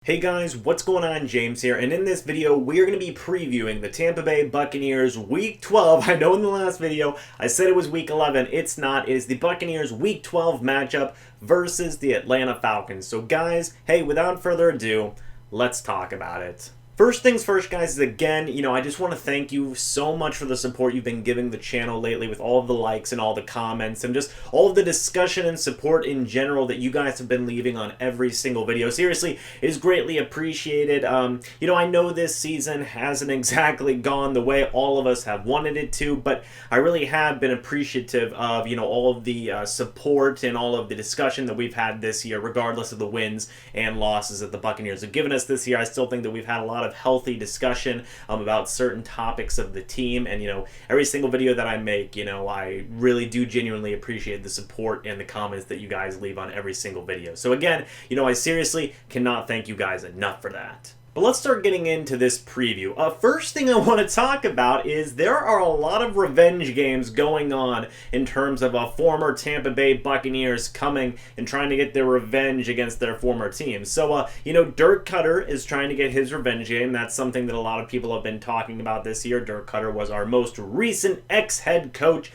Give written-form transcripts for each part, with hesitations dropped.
Hey guys, what's going on? James here, and in this video we're going to be previewing the Tampa Bay Buccaneers Week 12. I know in the last video I said it was Week 11. It's not. It is the Buccaneers Week 12 matchup versus the Atlanta Falcons. So guys, hey, without further ado, let's talk about it. First things first, guys, is again, I just want to thank you so much for the support you've been giving the channel lately with all of the likes and all the comments and just all of the discussion and support in general that you guys have been leaving on every single video. Seriously, it is greatly appreciated. I know this season hasn't exactly gone the way all of us have wanted it to, but I really have been appreciative of, all of the support and all of the discussion that we've had this year, regardless of the wins and losses that the Buccaneers have given us this year. I still think that we've had a lot of healthy discussion about certain topics of the team, and every single video that I make, I really do genuinely appreciate the support and the comments that you guys leave on every single video. So again, I seriously cannot thank you guys enough for that. But let's start getting into this preview. First thing I want to talk about is there are a lot of revenge games going on in terms of former Tampa Bay Buccaneers coming and trying to get their revenge against their former team. So, Dirk Koetter is trying to get his revenge game. That's something that a lot of people have been talking about this year. Dirk Koetter was our most recent ex-head coach.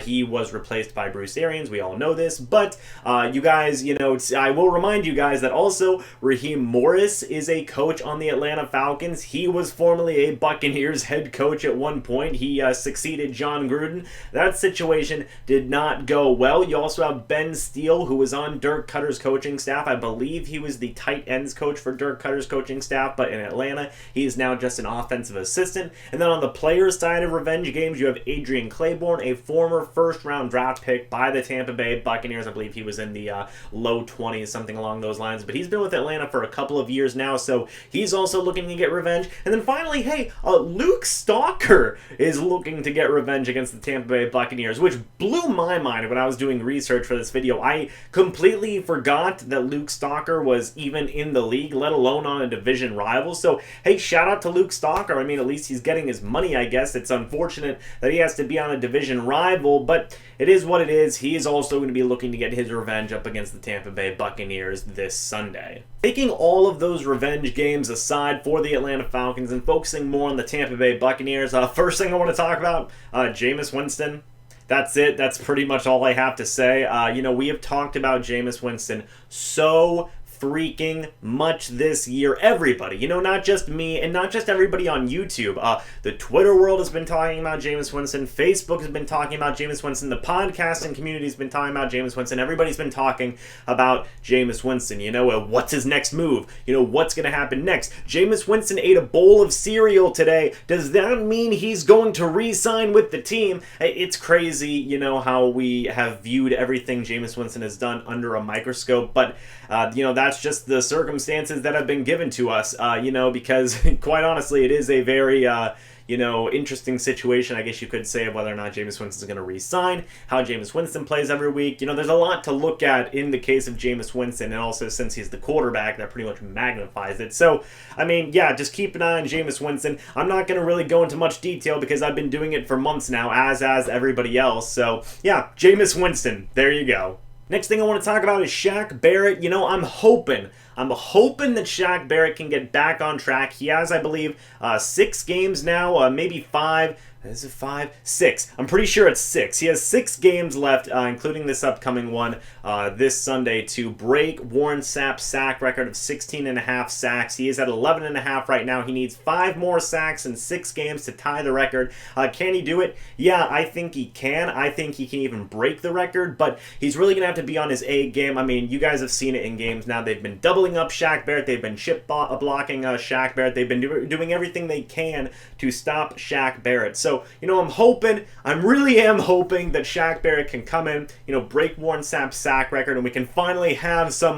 He was replaced by Bruce Arians. We all know this. But, you guys, I will remind you guys that also Raheem Morris is a coach on the Atlanta Falcons. He was formerly a Buccaneers head coach at one point. He succeeded John Gruden. That situation did not go well. You also have Ben Steele, who was on Dirk Koetter's coaching staff. I believe he was the tight ends coach for Dirk Koetter's coaching staff, but in Atlanta, he is now just an offensive assistant. And then on the players' side of revenge games, you have Adrian Claiborne, a former first-round draft pick by the Tampa Bay Buccaneers. I believe he was in the low 20s, something along those lines. But he's been with Atlanta for a couple of years now, so he's also looking to get revenge. And then finally, hey, Luke Stalker is looking to get revenge against the Tampa Bay Buccaneers, which blew my mind when I was doing research for this video. I completely forgot that Luke Stalker was even in the league, let alone on a division rival. So, hey, shout out to Luke Stalker. I mean, at least he's getting his money, I guess. It's unfortunate that he has to be on a division rival, but it is what it is. He is also going to be looking to get his revenge up against the Tampa Bay Buccaneers this Sunday. Taking all of those revenge games aside for the Atlanta Falcons and focusing more on the Tampa Bay Buccaneers, first thing I want to talk about, Jameis Winston. That's it. That's pretty much all I have to say. We have talked about Jameis Winston so freaking much this year. Everybody, not just me and not just everybody on YouTube. The Twitter world has been talking about Jameis Winston. Facebook has been talking about Jameis Winston. The podcasting community has been talking about Jameis Winston. Everybody's been talking about Jameis Winston. What's his next move? What's going to happen next? Jameis Winston ate a bowl of cereal today. Does that mean he's going to re-sign with the team? It's crazy, how we have viewed everything Jameis Winston has done under a microscope, but that's just the circumstances that have been given to us, because quite honestly, it is a very, interesting situation, I guess you could say, of whether or not Jameis Winston is going to re-sign, how Jameis Winston plays every week. There's a lot to look at in the case of Jameis Winston, and also since he's the quarterback, that pretty much magnifies it. So, just keep an eye on Jameis Winston. I'm not going to really go into much detail because I've been doing it for months now, as everybody else. So, yeah, Jameis Winston, there you go. Next thing I want to talk about is Shaq Barrett. I'm hoping that Shaq Barrett can get back on track. He has, I believe, 6 games now, maybe 5. Is it 5? 6. I'm pretty sure it's 6. He has 6 games left, including this upcoming one this Sunday, to break Warren Sapp's sack record of 16.5 sacks. He is at 11.5 right now. He needs 5 more sacks in 6 games to tie the record. Can he do it? Yeah, I think he can. I think he can even break the record, but he's really going to have to be on his A game. You guys have seen it in games now. They've been doubling up Shaq Barrett. They've been blocking Shaq Barrett. They've been doing everything they can to stop Shaq Barrett. So, I really am hoping that Shaq Barrett can come in, break Warren Sapp's sack record, and we can finally have some,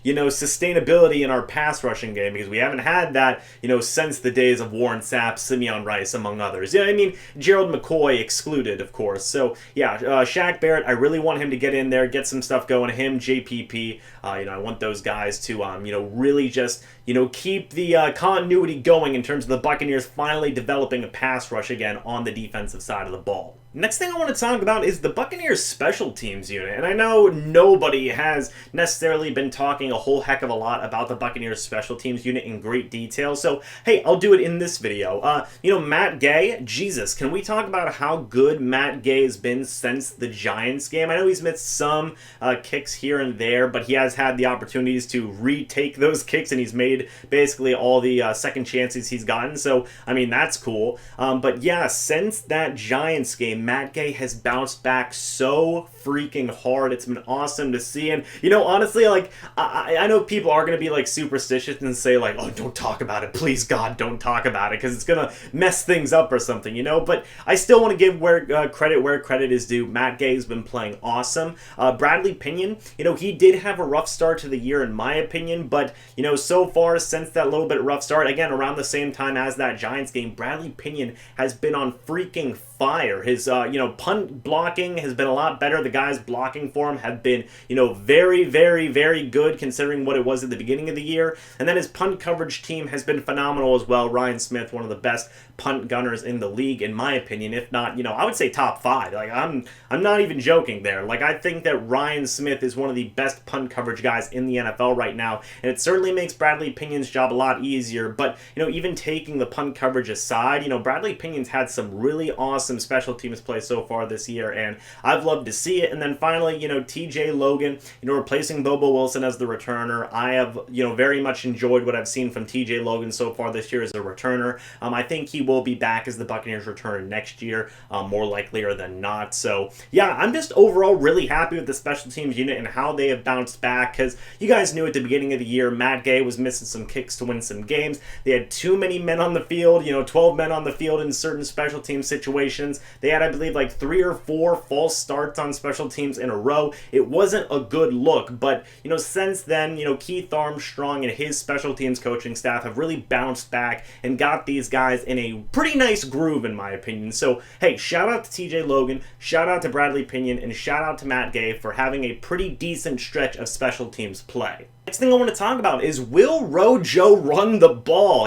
sustainability in our pass rushing game, because we haven't had that, since the days of Warren Sapp, Simeon Rice, among others. Gerald McCoy excluded, of course. So, yeah, Shaq Barrett, I really want him to get in there, get some stuff going. Him, JPP, I want those guys to, really just, keep the continuity going in terms of the Buccaneers finally developing a pass rush again on the defensive side of the ball. Next thing I want to talk about is the Buccaneers special teams unit. And I know nobody has necessarily been talking a whole heck of a lot about the Buccaneers special teams unit in great detail. So, hey, I'll do it in this video. Matt Gay, Jesus, can we talk about how good Matt Gay has been since the Giants game? I know he's missed some kicks here and there, but he has had the opportunities to retake those kicks, and he's made basically all the second chances he's gotten. So, I mean, that's cool. But yeah, since that Giants game, Matt Gay has bounced back so freaking hard. It's been awesome to see. And, honestly, like, I know people are going to be, like, superstitious and say, like, oh, don't talk about it. Please, God, don't talk about it, because it's going to mess things up or something, But I still want to give credit where credit is due. Matt Gay has been playing awesome. Bradley Pinion, he did have a rough start to the year, in my opinion, but, so far, since that little bit rough start, again, around the same time as that Giants game, Bradley Pinion has been on freaking fire. His, punt blocking has been a lot better. The guys blocking for him have been, very, very, very good considering what it was at the beginning of the year. And then his punt coverage team has been phenomenal as well. Ryan Smith, one of the best punt gunners in the league, in my opinion, if not, I would say top 5. Like, I'm not even joking there. Like, I think that Ryan Smith is one of the best punt coverage guys in the NFL right now, and it certainly makes Bradley Pinion's job a lot easier. But, even taking the punt coverage aside, Bradley Pinion's had some really awesome special teams play so far this year, and I've loved to see it. And then finally, TJ Logan, replacing Bobo Wilson as the returner. I have, very much enjoyed what I've seen from TJ Logan so far this year as a returner. I think he will be back as the Buccaneers returner next year, more likelier than not. So yeah, I'm just overall really happy with the special teams unit and how they have bounced back, because you guys knew at the beginning of the year, Matt Gay was missing some kicks to win some games. They had too many men on the field, 12 men on the field in certain special team situations. They had, I believe, like 3 or 4 false starts on special teams in a row. It wasn't a good look, but, since then, Keith Armstrong and his special teams coaching staff have really bounced back and got these guys in a pretty nice groove, in my opinion. So, hey, shout out to TJ Logan, shout out to Bradley Pinion, and shout out to Matt Gay for having a pretty decent stretch of special teams play. Next thing I want to talk about is, will Rojo run the ball?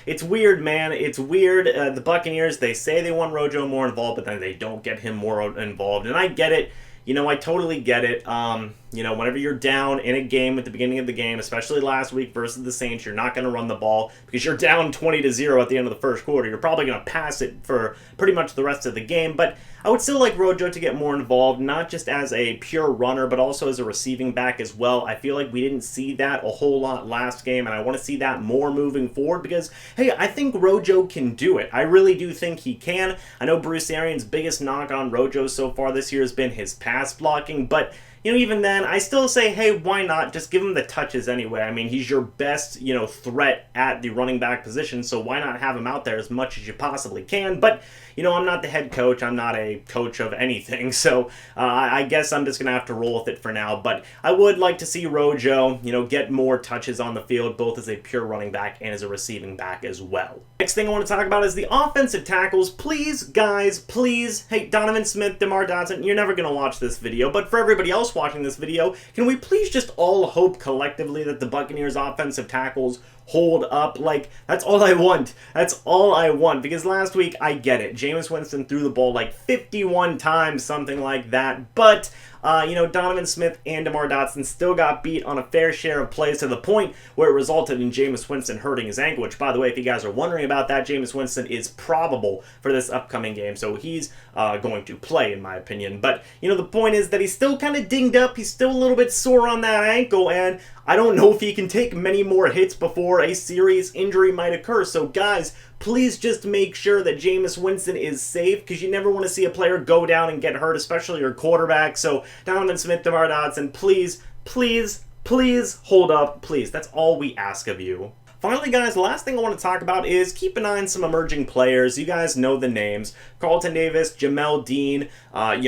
It's weird, man. It's weird. The Buccaneers, they say they want Rojo more involved, but then they don't get him more involved. And I get it. I totally get it. Whenever you're down in a game at the beginning of the game, especially last week versus the Saints, you're not going to run the ball because you're down 20-0 at the end of the first quarter. You're probably going to pass it for pretty much the rest of the game. But I would still like Rojo to get more involved, not just as a pure runner, but also as a receiving back as well. I feel like we didn't see that a whole lot last game, and I want to see that more moving forward because, hey, I think Rojo can do it. I really do think he can. I know Bruce Arians' biggest knock on Rojo so far this year has been his pass blocking, but even then, I still say, hey, why not? Just give him the touches anyway. I mean, he's your best, threat at the running back position, so why not have him out there as much as you possibly can? But, I'm not the head coach. I'm not a coach of anything, so I guess I'm just going to have to roll with it for now. But I would like to see Rojo, get more touches on the field, both as a pure running back and as a receiving back as well. Next thing I want to talk about is the offensive tackles. Please, guys, please. Hey, Donovan Smith, DeMar Dotson, you're never going to watch this video, but for everybody else watching this video, can we please just all hope collectively that the Buccaneers offensive tackles hold up? Like, that's all I want. That's all I want. Because last week, I get it. Jameis Winston threw the ball like 51 times, something like that. But, Donovan Smith and DeMar Dotson still got beat on a fair share of plays to the point where it resulted in Jameis Winston hurting his ankle, which, by the way, if you guys are wondering about that, Jameis Winston is probable for this upcoming game. So he's going to play, in my opinion. But, the point is that he's still kind of dinged up. He's still a little bit sore on that ankle, and I don't know if he can take many more hits before a serious injury might occur. So, guys, please just make sure that Jameis Winston is safe, because you never want to see a player go down and get hurt, especially your quarterback. So, Donovan Smith, DeMar Dotson, please, please, please hold up. Please, that's all we ask of you. Finally, guys, the last thing I want to talk about is keep an eye on some emerging players. You guys know the names. Carlton Davis, Jamel Dean,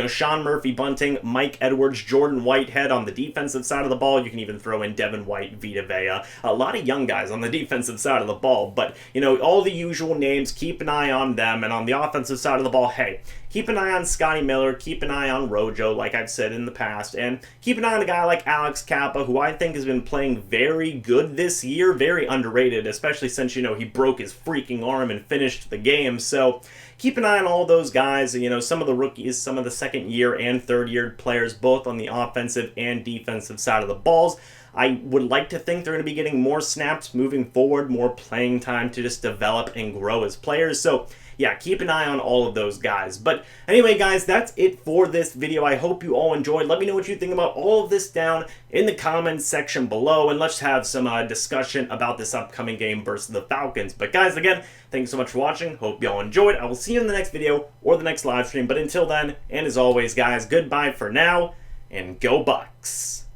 Sean Murphy-Bunting, Mike Edwards, Jordan Whitehead on the defensive side of the ball. You can even throw in Devin White, Vita Vea. A lot of young guys on the defensive side of the ball. But, all the usual names, keep an eye on them. And on the offensive side of the ball, hey, keep an eye on Scotty Miller, keep an eye on Rojo, like I've said in the past, and keep an eye on a guy like Alex Kappa, who I think has been playing very good this year, very underrated underrated, especially since, you know, he broke his freaking arm and finished the game. So keep an eye on all those guys, you know, some of the rookies, some of the second year and third year players, both on the offensive and defensive side of the balls. I would like to think they're going to be getting more snaps moving forward, more playing time to just develop and grow as players. So yeah, keep an eye on all of those guys. But anyway, guys, that's it for this video. I hope you all enjoyed. Let me know what you think about all of this down in the comments section below, and let's have some discussion about this upcoming game versus the Falcons. But guys, again, thanks so much for watching. Hope you all enjoyed. I will see you in the next video or the next live stream. But until then, and as always, guys, goodbye for now, and go Bucs.